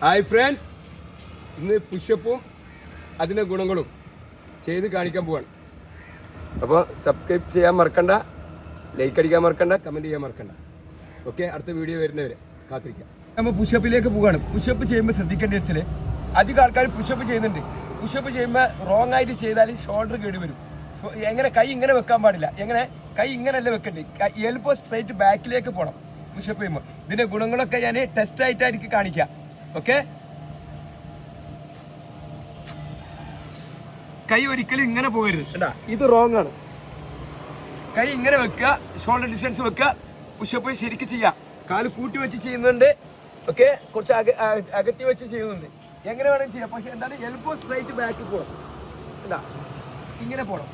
Hi friends, ഇന്ന് പുഷപ്പും അതിൻ്റെ ഗുണങ്ങളും ചെയ്ത് കാണിക്കാൻ പോവാണ്. അപ്പോൾ സബ്സ്ക്രൈബ് ചെയ്യാൻ മറക്കണ്ട, ലൈക്ക് അടിക്കാൻ മറക്കണ്ട, കമൻറ്റ് ചെയ്യാൻ മറക്കണ്ട. ഓക്കെ, അടുത്ത വീഡിയോ വരുന്നവരെ കാത്തിരിക്കാം. നമ്മൾ പുഷപ്പിലേക്ക് പോവുകയാണ്. പുഷപ്പ് ചെയ്യുമ്പോൾ ശ്രദ്ധിക്കേണ്ട വെച്ചാൽ അധികം ആൾക്കാർ പുഷപ്പ് ചെയ്യുന്നുണ്ട്. പുഷപ്പ് ചെയ്യുമ്പോൾ റോങ് ആയിട്ട് ചെയ്താൽ ഷോൾഡർ കേടി വരും. എങ്ങനെ കൈ ഇങ്ങനെ വെക്കാൻ പാടില്ല, എങ്ങനെ കൈ ഇങ്ങനെയല്ല വെക്കണ്ടേ, എൽബോ സ്ട്രൈറ്റ് ബാക്കിലേക്ക് പോകണം പുഷപ്പ് ചെയ്യുമ്പോൾ. ഇതിന്റെ ഗുണങ്ങളൊക്കെ ഞാൻ ടെസ്റ്റ് ആയിട്ടായിരിക്കും കാണിക്കാം. ഓക്കെ, കൈ ഒരിക്കലും ഇങ്ങനെ പോകരുത് കേട്ടാ, ഇത് റോങ് ആണ്. കൈ ഇങ്ങനെ വെക്കുക, ഷോൾഡർ ഡിസ്റ്റൻസ് വെക്കുക, പുഷപ്പ് ശരിക്കും ചെയ്യാം. കാല് കൂട്ടി വെച്ച് ചെയ്യുന്നുണ്ട്, ഓക്കെ, കുറച്ച് അകത്തി വെച്ച് ചെയ്യുന്നുണ്ട്. എങ്ങനെ വേണമെങ്കിൽ ചെയ്യാം, പക്ഷെ എന്താണ് എൽബോ സ്ട്രൈറ്റ് ബാക്ക് പോകണം കേട്ടാ, ഇങ്ങനെ പോകണം.